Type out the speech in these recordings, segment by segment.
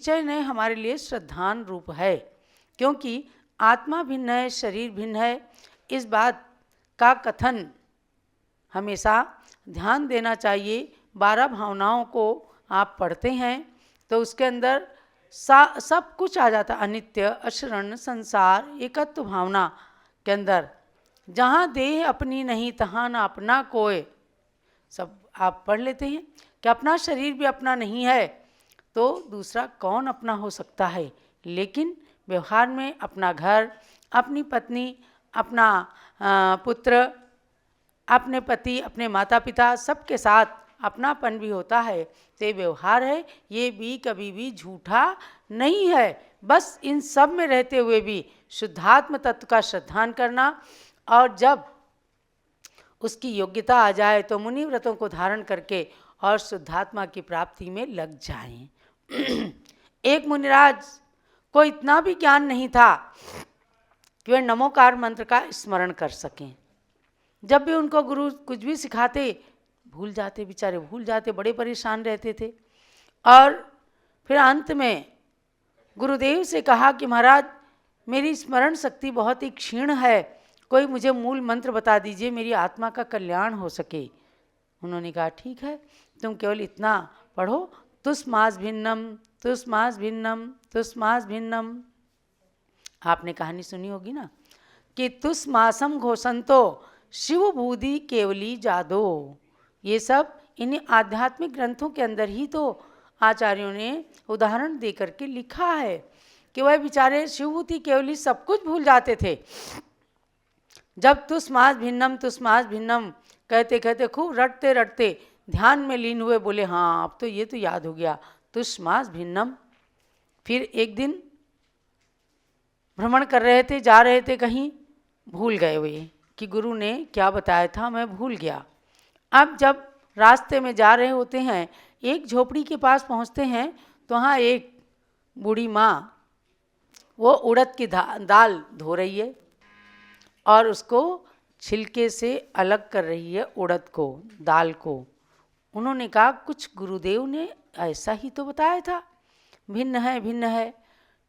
निश्चय ने हमारे लिए श्रद्धान रूप है, क्योंकि आत्मा भिन्न है, शरीर भिन्न है। इस बात का कथन हमेशा ध्यान देना चाहिए। 12 भावनाओं को आप पढ़ते हैं तो उसके अंदर सब कुछ आ जाता। अनित्य, अशरण, संसार, एकत्व भावना के अंदर जहाँ देह अपनी नहीं तहाँ न अपना कोय, सब आप पढ़ लेते हैं कि अपना शरीर भी अपना नहीं है तो दूसरा कौन अपना हो सकता है। लेकिन व्यवहार में अपना घर, अपनी पत्नी, अपना पुत्र, अपने पति, अपने माता पिता, सबके साथ अपनापन भी होता है। तो ये व्यवहार है, ये भी कभी भी झूठा नहीं है। बस इन सब में रहते हुए भी शुद्धात्म तत्व का श्रद्धान करना, और जब उसकी योग्यता आ जाए तो मुनि व्रतों को धारण करके और शुद्धात्मा की प्राप्ति में लग जाएं। एक मुनिराज को इतना भी ज्ञान नहीं था कि वे नमोकार मंत्र का स्मरण कर सकें। जब भी उनको गुरु कुछ भी सिखाते भूल जाते, बेचारे भूल जाते, बड़े परेशान रहते थे। और फिर अंत में गुरुदेव से कहा कि महाराज मेरी स्मरण शक्ति बहुत ही क्षीण है, कोई मुझे मूल मंत्र बता दीजिए, मेरी आत्मा का कल्याण हो सके। उन्होंने कहा ठीक है, तुम केवल इतना पढ़ो, तुस्मास भिन्नम, तुस्मास भिन्नम, तुस्मास भिन्नम। आपने कहानी सुनी होगी ना कि तुस्मासम घोषंतो शिव बूदी केवली जादो। ये सब इन आध्यात्मिक ग्रंथों के अंदर ही तो आचार्यों ने उदाहरण दे करके लिखा है कि वह बेचारे शिवभूति केवली सब कुछ भूल जाते थे। जब तुस्मास भिन्नम, तुस्मास भिन्नम कहते कहते खूब रटते रटते ध्यान में लीन हुए, बोले हाँ अब तो ये तो याद हो गया, तुस्मास भिन्नम। फिर एक दिन भ्रमण कर रहे थे, जा रहे थे कहीं, भूल गए वे कि गुरु ने क्या बताया था, मैं भूल गया। अब जब रास्ते में जा रहे होते हैं, एक झोपड़ी के पास पहुंचते हैं तो वहाँ एक बूढ़ी माँ वो उड़द की दाल धो रही है और उसको छिलके से अलग कर रही है, उड़द को, दाल को। उन्होंने कहा कुछ गुरुदेव ने ऐसा ही तो बताया था, भिन्न है भिन्न है।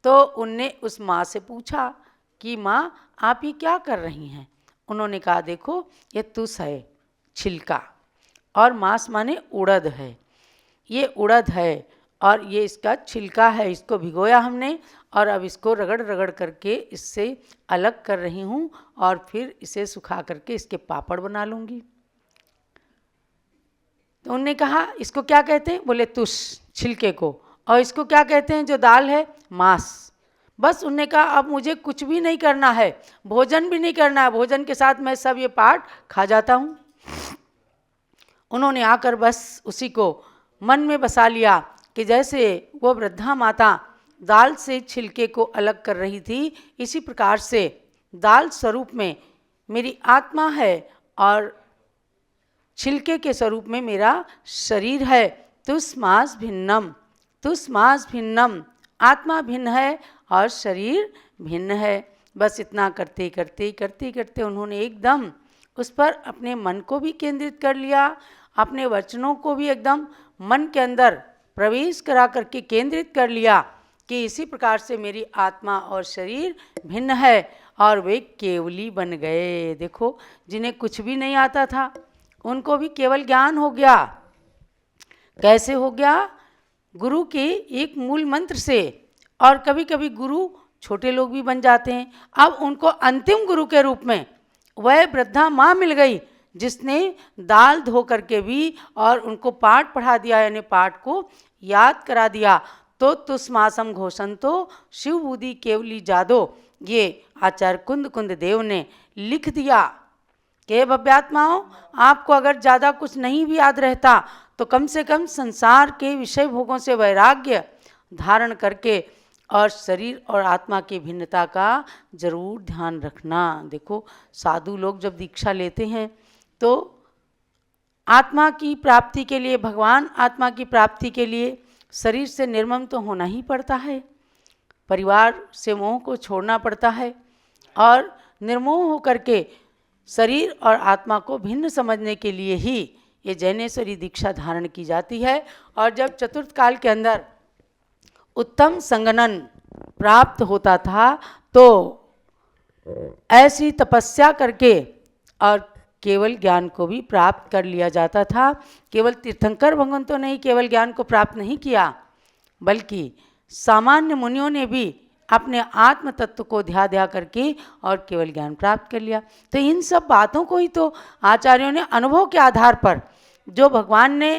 तो उनने उस माँ से पूछा कि माँ आप ये क्या कर रही हैं। उन्होंने कहा देखो ये तुस है छिलका, और मांस माने उड़द है, ये उड़द है और ये इसका छिलका है, इसको भिगोया हमने और अब इसको रगड़ रगड़ करके इससे अलग कर रही हूँ और फिर इसे सुखा करके इसके पापड़ बना लूँगी। तो उन्होंने कहा इसको क्या कहते हैं, बोले तुष, छिलके को, और इसको क्या कहते हैं जो दाल है, मांस। बस उन्होंने कहा अब मुझे कुछ भी नहीं करना है, भोजन भी नहीं करना है, भोजन के साथ मैं सब ये पार्ट खा जाता हूँ। उन्होंने आकर बस उसी को मन में बसा लिया कि जैसे वो वृद्धा माता दाल से छिलके को अलग कर रही थी, इसी प्रकार से दाल स्वरूप में मेरी आत्मा है और छिलके के स्वरूप में मेरा शरीर है। तुस्मास भिन्नम, तुस्मास भिन्नम, आत्मा भिन्न है और शरीर भिन्न है। बस इतना करते करते करते करते उन्होंने एकदम उस पर अपने मन को भी केंद्रित कर लिया, अपने वचनों को भी एकदम मन के अंदर प्रवेश करा करके केंद्रित कर लिया कि इसी प्रकार से मेरी आत्मा और शरीर भिन्न है, और वे केवली बन गए। देखो जिन्हें कुछ भी नहीं आता था उनको भी केवल ज्ञान हो गया। कैसे हो गया? गुरु के एक मूल मंत्र से। और कभी कभी गुरु छोटे लोग भी बन जाते हैं। अब उनको अंतिम गुरु के रूप में वह वृद्धा माँ मिल गई जिसने दाल धो करके भी और उनको पाठ पढ़ा दिया, यानी पाठ को याद करा दिया। तो तुस्मासम घोषण तो शिव बूदी केवली जादो, ये आचार्य कुंद कुंद देव ने लिख दिया कि भव्यात्माओं आपको अगर ज़्यादा कुछ नहीं भी याद रहता तो कम से कम संसार के विषय भोगों से वैराग्य धारण करके और शरीर और आत्मा की भिन्नता का जरूर ध्यान रखना। देखो साधु लोग जब दीक्षा लेते हैं तो आत्मा की प्राप्ति के लिए, भगवान आत्मा की प्राप्ति के लिए शरीर से निर्मम तो होना ही पड़ता है, परिवार से मोह को छोड़ना पड़ता है और निर्मोह होकर के शरीर और आत्मा को भिन्न समझने के लिए ही ये जैनेश्वरी दीक्षा धारण की जाती है। और जब चतुर्थ काल के अंदर उत्तम संगनन प्राप्त होता था, तो ऐसी तपस्या करके और केवल ज्ञान को भी प्राप्त कर लिया जाता था। केवल तीर्थंकर भगवंतों ने ही केवल ज्ञान को प्राप्त नहीं किया, बल्कि सामान्य मुनियों ने भी अपने आत्म तत्व को ध्यान दिया करके और केवल ज्ञान प्राप्त कर लिया। तो इन सब बातों को ही तो आचार्यों ने अनुभव के आधार पर, जो भगवान ने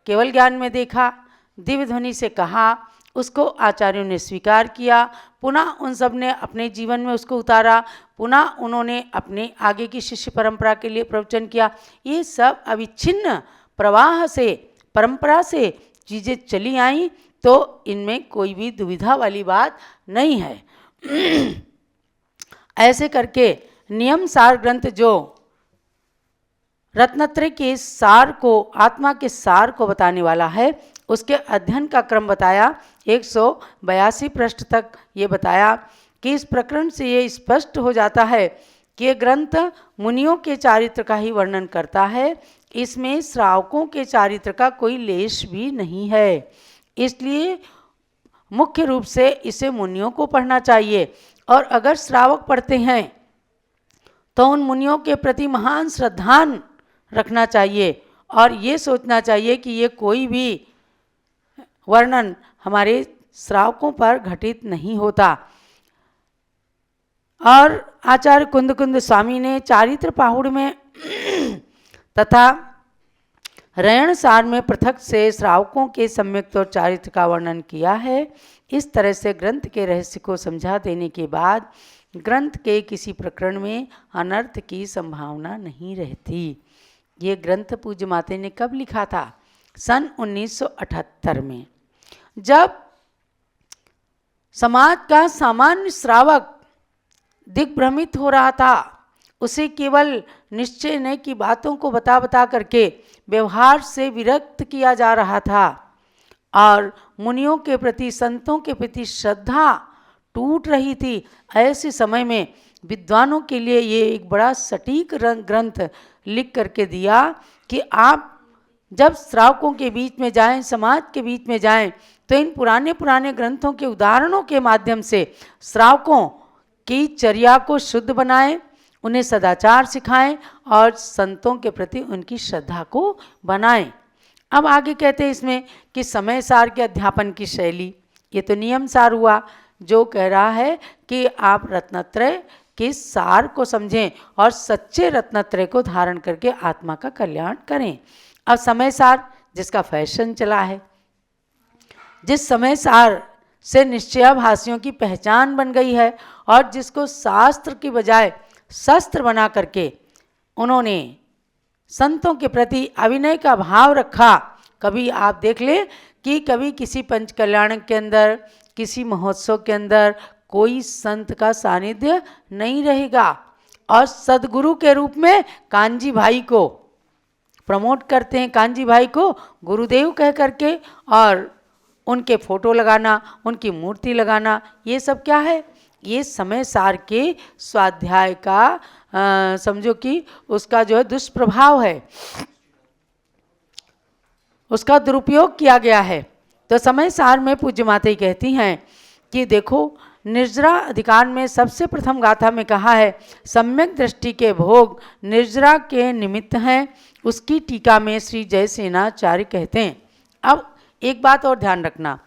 केवल ज्ञान में देखा, दिव्य ध्वनि से कहा, उसको आचार्यों ने स्वीकार किया, पुनः उन सब ने अपने जीवन में उसको उतारा, पुनः उन्होंने अपने आगे की शिष्य परंपरा के लिए प्रवचन किया। ये सब अविच्छिन्न प्रवाह से, परंपरा से चीज़ें चली आई, तो इनमें कोई भी दुविधा वाली बात नहीं है। ऐसे करके नियम सार ग्रंथ जो रत्नत्रय के सार को, आत्मा के सार को बताने वाला है, उसके अध्ययन का क्रम बताया। 182 पृष्ठ तक ये बताया कि इस प्रकरण से ये स्पष्ट हो जाता है कि ये ग्रंथ मुनियों के चारित्र का ही वर्णन करता है, इसमें श्रावकों के चारित्र का कोई लेश भी नहीं है। इसलिए मुख्य रूप से इसे मुनियों को पढ़ना चाहिए, और अगर श्रावक पढ़ते हैं तो उन मुनियों के प्रति महान श्रद्धान रखना चाहिए, और ये सोचना चाहिए कि ये कोई भी वर्णन हमारे श्रावकों पर घटित नहीं होता। और आचार्य कुंद स्वामी ने चारित्र पाहुड़ में तथा रयण सार में पृथक से श्रावकों के सम्यक और चारित्र का वर्णन किया है। इस तरह से ग्रंथ के रहस्य को समझा देने के बाद ग्रंथ के किसी प्रकरण में अनर्थ की संभावना नहीं रहती। ये ग्रंथ पूज्य माता ने कब लिखा था? सन 1978 में, जब समाज का सामान्य श्रावक दिग्भ्रमित हो रहा था, उसे केवल निश्चय न की बातों को बता बता करके व्यवहार से विरक्त किया जा रहा था, और मुनियों के प्रति, संतों के प्रति श्रद्धा टूट रही थी। ऐसे समय में विद्वानों के लिए ये एक बड़ा सटीक ग्रंथ लिख करके दिया कि आप जब श्रावकों के बीच में जाएं, समाज के बीच में जाएं, तो इन पुराने पुराने ग्रंथों के उदाहरणों के माध्यम से श्रावकों की चर्या को शुद्ध बनाएं, उन्हें सदाचार सिखाएं और संतों के प्रति उनकी श्रद्धा को बनाएं। अब आगे कहते हैं इसमें कि समय सार के अध्यापन की शैली, ये तो नियम सार हुआ, जो कह रहा है कि आप रत्नत्रय के सार को समझें और सच्चे रत्नत्रय को धारण करके आत्मा का कल्याण करें। अब समय सार जिसका फैशन चला है, जिस समय सार से निश्चयाभासियों की पहचान बन गई है और जिसको शास्त्र की बजाय शस्त्र बना करके उन्होंने संतों के प्रति अविनय का भाव रखा। कभी आप देख ले कि कभी किसी पंच कल्याण के अंदर, किसी महोत्सव के अंदर कोई संत का सानिध्य नहीं रहेगा, और सदगुरु के रूप में कांजी भाई को प्रमोट करते हैं, कांजी भाई को गुरुदेव कह करके, और उनके फोटो लगाना, उनकी मूर्ति लगाना, ये सब क्या है? ये समय सार के स्वाध्याय का समझो कि उसका जो है दुष्प्रभाव है, उसका दुरुपयोग किया गया है। तो समय सार में पूज्य माता कहती हैं कि देखो, निर्जरा अधिकार में सबसे प्रथम गाथा में कहा है, सम्यक दृष्टि के भोग निर्जरा के निमित्त हैं। उसकी टीका में श्री जयसेनाचार्य कहते हैं। अब एक बात और ध्यान रखना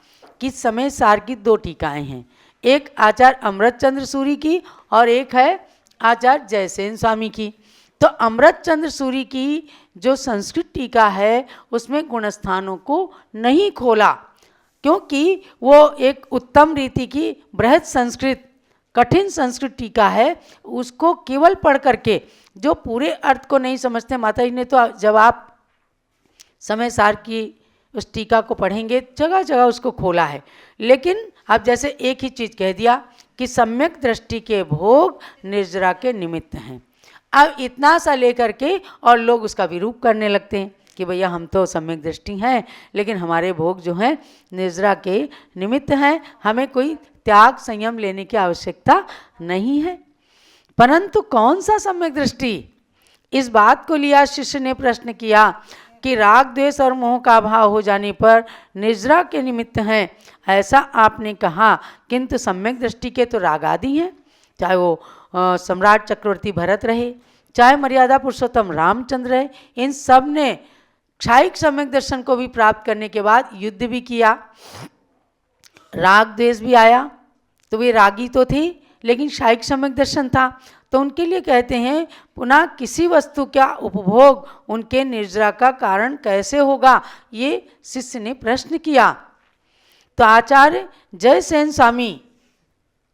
कि समय सार की 2 टीकाएं हैं, एक आचार्य अमृतचंद्र सूरी की और एक है आचार्य जयसेन स्वामी की। तो अमृतचंद्र सूरी की जो संस्कृत टीका है उसमें गुणस्थानों को नहीं खोला, क्योंकि वो एक उत्तम रीति की बृहद संस्कृत, कठिन संस्कृत टीका है। उसको केवल पढ़ करके जो पूरे अर्थ को नहीं समझते, माता जी ने तो जब आप समय सार की उस टीका को पढ़ेंगे जगह जगह उसको खोला है, लेकिन अब जैसे एक ही चीज़ कह दिया कि सम्यक दृष्टि के भोग निर्जरा के निमित्त हैं। अब इतना सा लेकर के और लोग उसका विरूप करने लगते हैं कि भैया हम तो सम्यक दृष्टि हैं, लेकिन हमारे भोग जो हैं निर्जरा के निमित्त हैं, हमें कोई त्याग संयम लेने की आवश्यकता नहीं है। परंतु कौन सा सम्यक दृष्टि? इस बात को लिया शिष्य ने प्रश्न किया कि राग द्वेष और मोह का अभाव हो जाने पर निजरा के निमित्त हैं, ऐसा आपने कहा, किंतु सम्यक दृष्टि के तो राग आदि हैं, चाहे वो सम्राट चक्रवर्ती भरत रहे, चाहे मर्यादा पुरुषोत्तम रामचंद्र रहे, इन सब ने क्षायिक सम्यक दर्शन को भी प्राप्त करने के बाद युद्ध भी किया, राग द्वेष भी आया, तो वे रागी तो थी लेकिन क्षायिक सम्यक दर्शन था, तो उनके लिए कहते हैं पुनः किसी वस्तु का उपभोग उनके निर्जरा का कारण कैसे होगा, ये शिष्य ने प्रश्न किया। तो आचार्य जयसेन स्वामी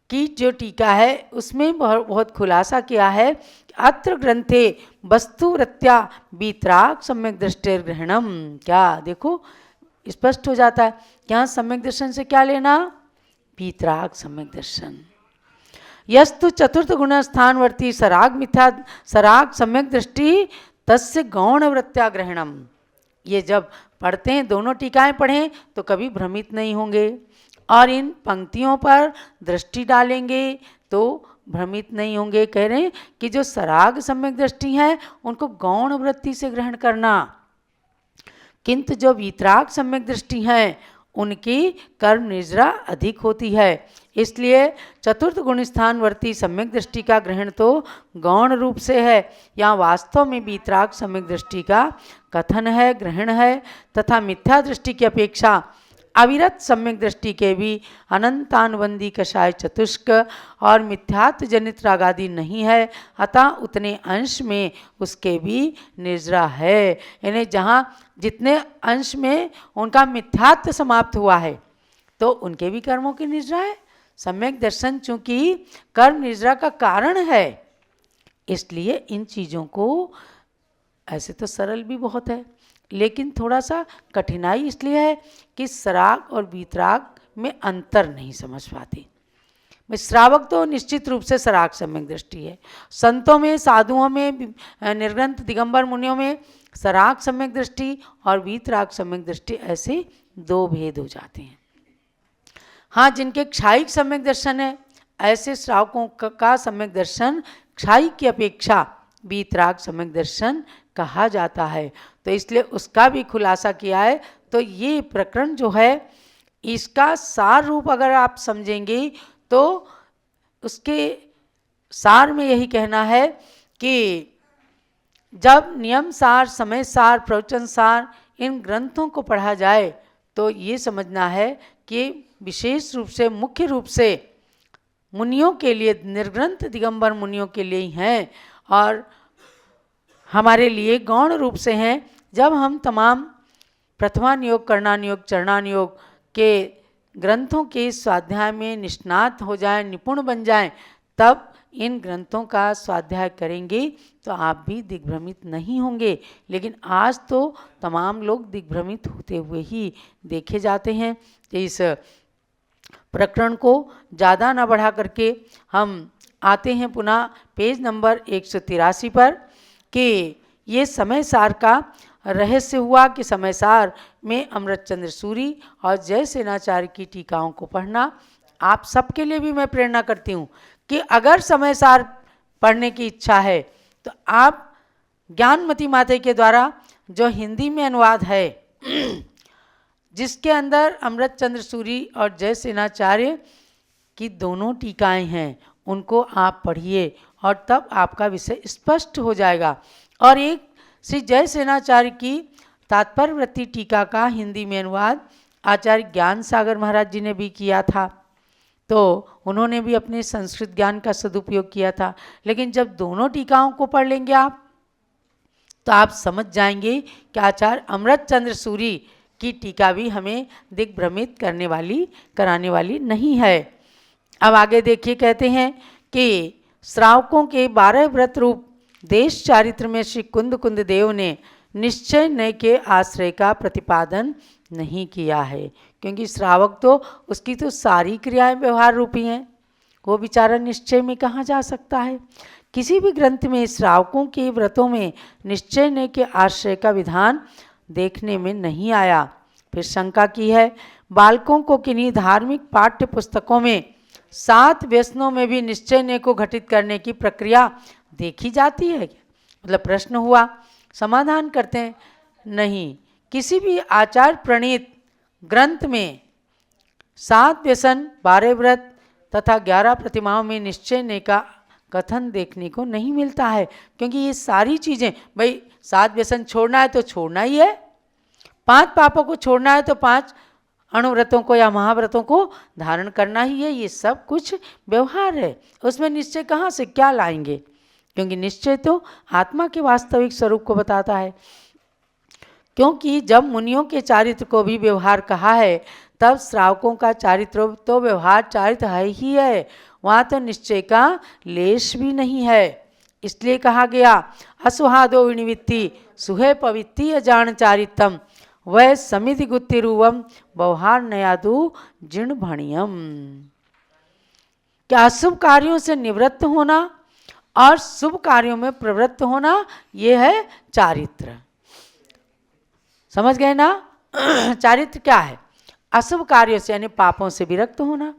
की जो टीका है उसमें बहुत खुलासा किया है, अत्र ग्रंथे वस्तुवृत्त्या वीतराग सम्यक दृष्टि ग्रहणम। क्या देखो स्पष्ट हो जाता है, यहाँ सम्यक दर्शन से क्या लेना, वीतराग सम्यक दर्शन। यस्तु चतुर्थ गुण स्थानवर्ती सराग मिथ्या सराग सम्यक दृष्टि तस्य गौण वृत्त्या ग्रहणम। ये जब पढ़ते हैं, दोनों टीकाएं पढ़ें तो कभी भ्रमित नहीं होंगे, और इन पंक्तियों पर दृष्टि डालेंगे तो भ्रमित नहीं होंगे। कह रहे हैं कि जो सराग सम्यक दृष्टि है उनको गौण वृत्ति से ग्रहण करना, किंतु जो वीतराग सम्यक दृष्टि है उनकी कर्म निजरा अधिक होती है, इसलिए चतुर्थ गुण स्थानवर्ती सम्यक दृष्टि का ग्रहण तो गौण रूप से है, यहाँ वास्तव में वीतराग सम्यक दृष्टि का कथन है, ग्रहण है, तथा मिथ्या दृष्टि की अपेक्षा अविरत सम्यक दृष्टि के भी अनंतानुबंधी कषाय चतुष्क और मिथ्यात्व जनित राग आदि नहीं है, अतः उतने अंश में उसके भी निर्जरा है। यानी जहाँ जितने अंश में उनका मिथ्यात्व समाप्त हुआ है तो उनके भी कर्मों की निर्जरा है। सम्यक दर्शन चूंकि कर्म निर्जरा का कारण है, इसलिए इन चीज़ों को, ऐसे तो सरल भी बहुत है लेकिन थोड़ा सा कठिनाई इसलिए है कि सराग और वीतराग में अंतर नहीं समझ पाते। श्रावक तो निश्चित रूप से सराग सम्यक दृष्टि है, संतों में, साधुओं में, निर्ग्रंथ दिगंबर मुनियों में सराग सम्यक दृष्टि और वीतराग सम्यक दृष्टि ऐसे दो भेद हो जाते हैं। हाँ, जिनके क्षायिक सम्यक दर्शन है ऐसे श्रावकों का सम्यक दर्शन क्षायिक की अपेक्षा वीतराग सम्यक दर्शन कहा जाता है, तो इसलिए उसका भी खुलासा किया है। तो ये प्रकरण जो है इसका सार रूप अगर आप समझेंगे तो उसके सार में यही कहना है कि जब नियम सार, समय सार, प्रवचन सार इन ग्रंथों को पढ़ा जाए तो ये समझना है कि विशेष रूप से, मुख्य रूप से मुनियों के लिए, निर्ग्रंथ दिगंबर मुनियों के लिए ही हैं और हमारे लिए गौण रूप से हैं। जब हम तमाम प्रथमानुयोग, करणानुयोग, चरणानुयोग के ग्रंथों के स्वाध्याय में निष्णात हो जाएं, निपुण बन जाएं, तब इन ग्रंथों का स्वाध्याय करेंगे तो आप भी दिग्भ्रमित नहीं होंगे। लेकिन आज तो तमाम लोग दिग्भ्रमित होते हुए ही देखे जाते हैं। तो इस प्रकरण को ज़्यादा न बढ़ा करके हम आते हैं पुनः पेज नंबर 183 पर कि ये समय सार का रहस्य हुआ कि समय सार में अमृतचंद्र सूरी और जय सेनाचार्य की टीकाओं को पढ़ना आप सबके लिए भी मैं प्रेरणा करती हूँ कि अगर समय सार पढ़ने की इच्छा है तो आप ज्ञानमती माता के द्वारा जो हिंदी में अनुवाद है जिसके अंदर अमृतचंद्र सूरी और जय सेनाचार्य की दोनों टीकाएं हैं, उनको आप पढ़िए और तब आपका विषय स्पष्ट हो जाएगा। और एक श्री जय सेनाचार्य की तात्पर्यवृत्ति टीका का हिंदी में अनुवाद आचार्य ज्ञान सागर महाराज जी ने भी किया था, तो उन्होंने भी अपने संस्कृत ज्ञान का सदुपयोग किया था। लेकिन जब दोनों टीकाओं को पढ़ लेंगे आप तो आप समझ जाएंगे कि आचार्य अमृतचंद्र सूरी की टीका भी हमें दिग्भ्रमित कराने वाली नहीं है। अब आगे देखिए, कहते हैं कि श्रावकों के 12 व्रत रूप देश चारित्र में श्री कुंद देव ने निश्चय नय के आश्रय का प्रतिपादन नहीं किया है, क्योंकि श्रावक तो उसकी तो सारी क्रियाएं व्यवहार रूपी हैं, वो बेचारा निश्चय में कहाँ जा सकता है। किसी भी ग्रंथ में श्रावकों के व्रतों में निश्चय नय के आश्रय का विधान देखने में नहीं आया। फिर शंका की है, बालकों को किन्हीं धार्मिक पाठ्य पुस्तकों में 7 व्यसनों में भी निश्चय नय को घटित करने की प्रक्रिया देखी जाती है। मतलब प्रश्न हुआ, समाधान करते हैं नहीं। किसी भी आचार्य प्रणीत ग्रंथ में 7 व्यसन, 12 व्रत तथा 11 प्रतिमाओं में निश्चय का कथन देखने को नहीं मिलता है, क्योंकि ये सारी चीज़ें, भाई 7 व्यसन छोड़ना है तो छोड़ना ही है, 5 पापों को छोड़ना है तो 5 अणुव्रतों को या महाव्रतों को धारण करना ही है। ये सब कुछ व्यवहार है, उसमें निश्चय कहाँ से क्या लाएंगे, क्योंकि निश्चय तो आत्मा के वास्तविक स्वरूप को बताता है। क्योंकि जब मुनियों के चारित्र को भी व्यवहार कहा है, तब श्रावकों का चारित्र तो व्यवहार चारित्र है ही है, वहाँ तो निश्चय का लेश भी नहीं है। इसलिए कहा गया असुहादो विनिवित्ति सुहे पवित्ति अजान चारितम वह समिति गुत्तिरुवम व्यवहार नयादु जीर्ण भणियम। क्या अशुभ कार्यों से निवृत्त होना और शुभ कार्यों में प्रवृत्त होना, ये है चारित्र। समझ गए ना? चारित्र क्या है? अशुभ कार्यों से यानी पापों से विरक्त होना,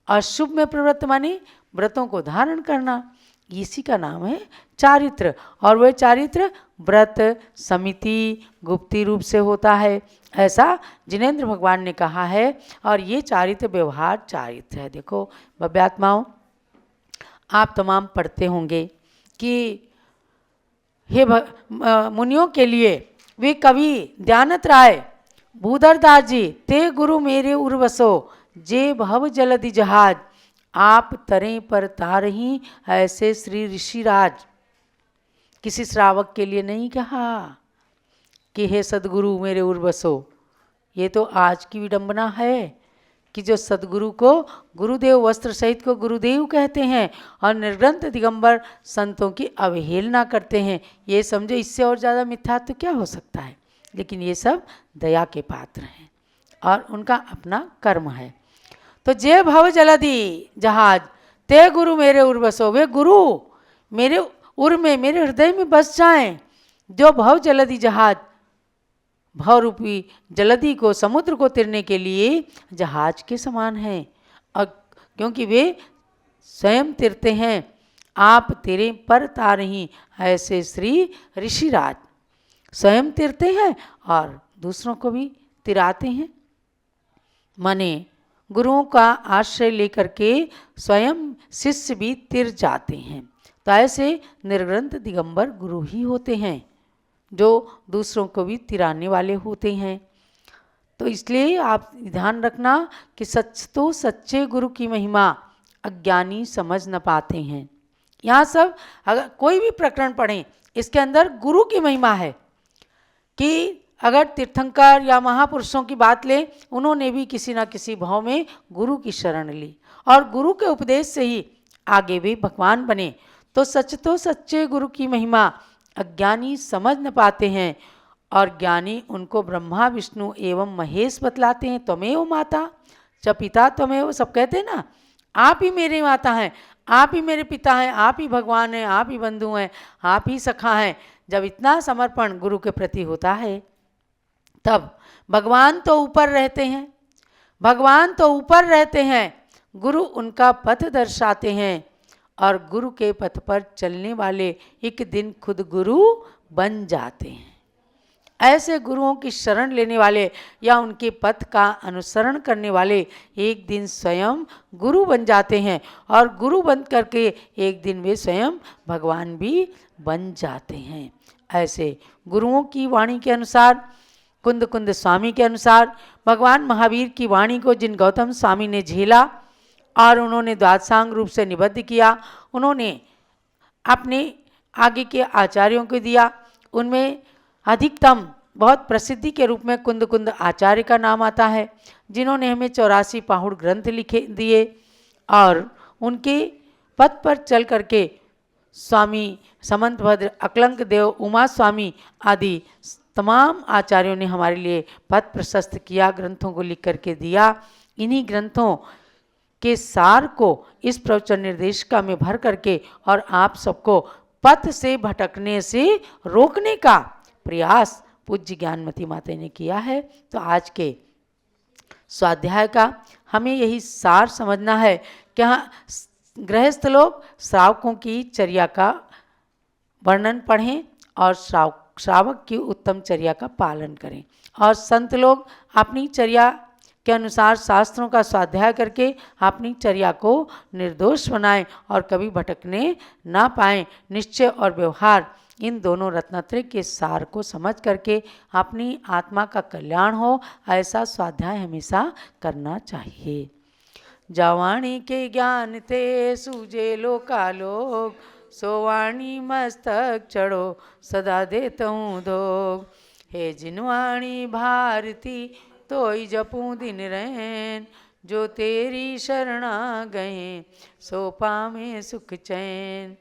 और शुभ में प्रवृत्त माने व्रतों को धारण करना, इसी का नाम है चारित्र। और वह चारित्र व्रत, समिति, गुप्ती रूप से होता है, ऐसा जिनेंद्र भगवान ने कहा है। और ये चारित्र व्यवहार चारित्र है। देखो भव्यात्माओं, आप तमाम पढ़ते होंगे कि हे मुनियों के लिए वे कवि दयानंद राय भूधरदास जी, ते गुरु मेरे उर्वसो जे भव जलधि जहाज आप तरें पर तारही ऐसे श्री ऋषिराज। किसी श्रावक के लिए नहीं कहा कि हे सदगुरु मेरे उर्वसो। ये तो आज की विडंबना है कि जो सदगुरु को गुरुदेव वस्त्र सहित को गुरुदेव कहते हैं और निर्ग्रंथ दिगंबर संतों की अवहेलना करते हैं। ये समझो इससे और ज़्यादा मिथ्यात्व तो क्या हो सकता है। लेकिन ये सब दया के पात्र हैं और उनका अपना कर्म है। तो जे भव जलधि जहाज ते गुरु मेरे उर्वसो, वे गुरु मेरे उर में, मेरे हृदय में बस जाएं। जो भव जलधि जहाज, भव रूपी जलधि को, समुद्र को तिरने के लिए जहाज के समान हैं। और क्योंकि वे स्वयं तिरते हैं, आप तिरे पर तारही ऐसे श्री ऋषिराज स्वयं तिरते हैं और दूसरों को भी तिराते हैं। माने गुरुओं का आश्रय लेकर के स्वयं शिष्य भी तिर जाते हैं। तो ऐसे निर्ग्रंथ दिगंबर गुरु ही होते हैं जो दूसरों को भी तिराने वाले होते हैं। तो इसलिए आप ध्यान रखना कि सच तो सच्चे गुरु की महिमा अज्ञानी समझ न पाते हैं। यहाँ सब अगर कोई भी प्रकरण पढ़ें, इसके अंदर गुरु की महिमा है कि अगर तीर्थंकर या महापुरुषों की बात लें, उन्होंने भी किसी न किसी भाव में गुरु की शरण ली और गुरु के उपदेश से ही आगे भी भगवान बने। तो सच्चे गुरु की महिमा अज्ञानी समझ न पाते हैं और ज्ञानी उनको ब्रह्मा विष्णु एवं महेश बतलाते हैं। त्वमेव माता च पिता त्वमेव, सब कहते हैं ना, आप ही मेरी माता हैं, आप ही मेरे पिता हैं, आप ही भगवान हैं, आप ही बंधु हैं, आप ही सखा हैं। जब इतना समर्पण गुरु के प्रति होता है तब भगवान तो ऊपर रहते हैं, भगवान तो ऊपर रहते हैं, गुरु उनका पथ दर्शाते हैं और गुरु के पथ पर चलने वाले एक दिन खुद गुरु बन जाते हैं। ऐसे गुरुओं की शरण लेने वाले या उनके पथ का अनुसरण करने वाले एक दिन स्वयं गुरु बन जाते हैं और गुरु बन करके एक दिन वे स्वयं भगवान भी बन जाते हैं। ऐसे गुरुओं की वाणी के अनुसार, कुंद कुंद स्वामी के अनुसार, भगवान महावीर की वाणी को जिन गौतम स्वामी ने झेला और उन्होंने द्वादशांग रूप से निबद्ध किया, उन्होंने अपने आगे के आचार्यों को दिया। उनमें अधिकतम बहुत प्रसिद्धि के रूप में कुंद कुंद आचार्य का नाम आता है, जिन्होंने हमें 84 पाहुड़ ग्रंथ लिखे दिए और उनके पथ पर चल करके स्वामी समंत भद्र, अकलंक देव, उमा स्वामी आदि तमाम आचार्यों ने हमारे लिए पथ प्रशस्त किया, ग्रंथों को लिख करके दिया। इन्हीं ग्रंथों के सार को इस प्रवचन निर्देशिका में भर करके और आप सबको पथ से भटकने से रोकने का प्रयास पूज्य ज्ञानमती माता ने किया है। तो आज के स्वाध्याय का हमें यही सार समझना है कि हाँ, गृहस्थ लोग श्रावकों की चर्या का वर्णन पढ़ें और श्रावक श्रावक की उत्तम चर्या का पालन करें। और संत लोग अपनी चर्या के अनुसार शास्त्रों का स्वाध्याय करके अपनी चर्या को निर्दोष बनाएं और कभी भटकने ना पाएं। निश्चय और व्यवहार इन दोनों रत्नत्रय के सार को समझ करके अपनी आत्मा का कल्याण हो, ऐसा स्वाध्याय हमेशा करना चाहिए। जावाणी के ज्ञान ते सूझे लोकालोक, सोवाणी मस्तक चढ़ो सदा देतऊँ दोग। हे जिनवाणी भारती तोई जपूं दिन रैन, जो तेरी शरणा गए सो पामे सुख चैन।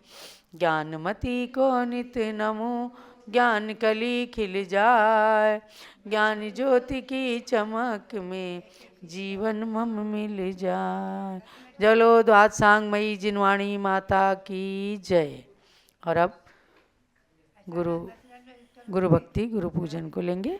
ज्ञानमती को नित नमो ज्ञान कली खिल जाए, ज्ञान ज्योति की चमक में जीवन मम मिल जाए। जलो द्वादशांगमयी जिनवाणी माता की जय। और अब गुरु भक्ति गुरु पूजन को लेंगे।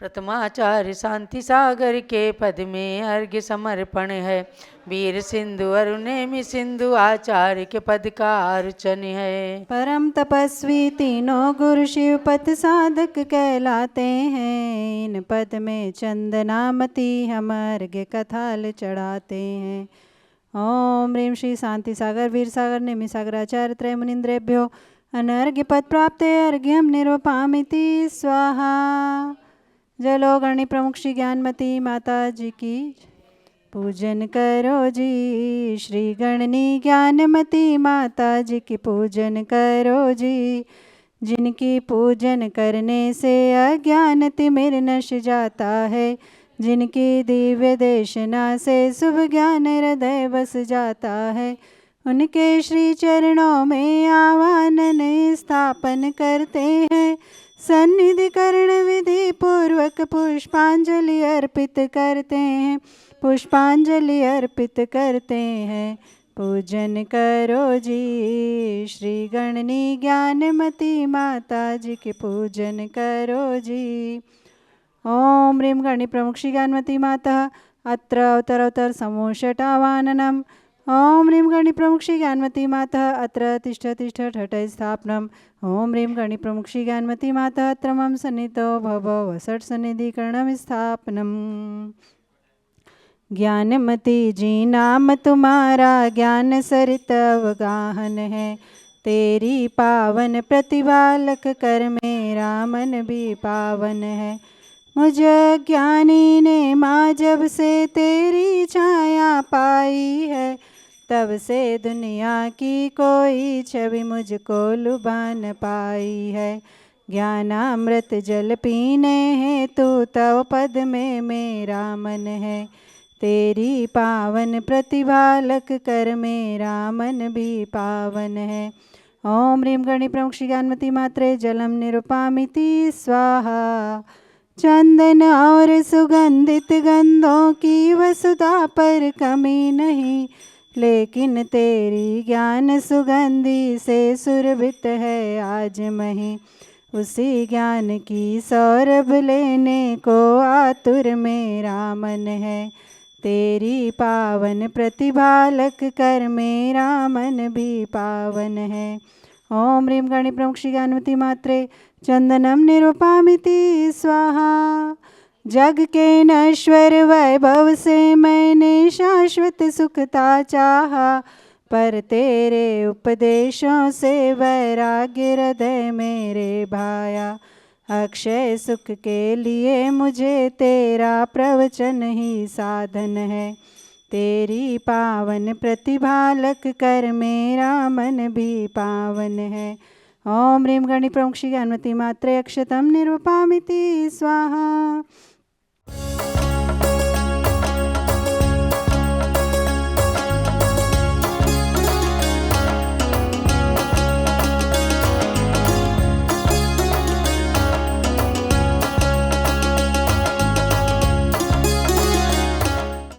प्रथमाचार्य शांति सागर के पद में अर्घ्य समर्पण है। वीर सिंधु अरुणेमि सिंधु आचार्य के पद का अर्चन है। परम तपस्वी तीनों गुरु शिव पद साधक कहलाते हैं। इन पद में चंदनामती हम अर्घ्य कथाल चढ़ाते हैं। ओम ह्रीं श्री शांति सागर वीर सागर नेमि सागराचार्य त्रय मुनिंद्रेभ्यो अनर्घ्य पद प्राप्त अर्घ्यम निरूपामिति स्वाहा। जलो गणी प्रमुख श्री ज्ञानमती माता जी की पूजन करो जी। श्री गणनी ज्ञानमती माता जी की पूजन करो जी। जिनकी पूजन करने से अज्ञान तिमिर नश जाता है, जिनकी दिव्य देशना से शुभ ज्ञान हृदय बस जाता है, उनके श्री चरणों में आवाहन स्थापन करते हैं। सन्निधि कर्ण विधि पूर्वक पुष्पांजलि अर्पित करते हैं, पुष्पांजलि अर्पित करते हैं। पूजन करो जी श्री गणनी ज्ञानमती माता जी के पूजन करो जी। ओम ह्रीं गणी प्रमुख श्री ज्ञानमती माता अत्र अवतर समूषटावाननम। ओम ह्रीं गणी प्रमुख श्री ज्ञानमती माता अत्र तिष्ठ तिष्ठ ठठै स्थापनम। ओम ह्रीं गणी प्रमुख श्री ज्ञानमती माता अत्र मम सन्निधौ भव वसट सन्निधिकरणम स्थापनम। ज्ञानमती जी नाम तुम्हारा ज्ञान सरित अवगाहन है। तेरी पावन प्रतिभा लख कर मेरा मन भी पावन है। मुझे ज्ञानी ने माँ जब से तेरी छाया पाई है, तब से दुनिया की कोई छवि मुझको लुभा न पाई है। ज्ञानामृत जल पीने हेतु तव पद में मेरा मन है। तेरी पावन प्रतिभा लख कर मेरा मन भी पावन है। ओम ह्रीं गणी प्रमुख श्री ज्ञानमती मात्रे जलम निरूपामिति स्वाहा। चंदन और सुगंधित गंधों की वसुधा पर कमी नहीं, लेकिन तेरी ज्ञान सुगंधि से सुरभित है आज मही। उसी ज्ञान की सौरभ लेने को आतुर मेरा मन है। तेरी पावन प्रतिभा लख कर मेरा मन भी पावन है। ओम ह्रीं गणी प्रमुख श्री ज्ञानमती मात्रे चंदनम निरूपामिति स्वाहा। जग के नश्वर वैभव से मैंने शाश्वत सुखता चाहा, पर तेरे उपदेशों से वैराग्य हृदय मेरे भाया। अक्षय सुख के लिए मुझे तेरा प्रवचन ही साधन है। तेरी पावन प्रतिभा लख कर मेरा मन भी पावन है। ओम ह्रीं गणी प्रमुख श्री ज्ञानमती मात्रे अक्षतम निरूपामिति स्वाहा।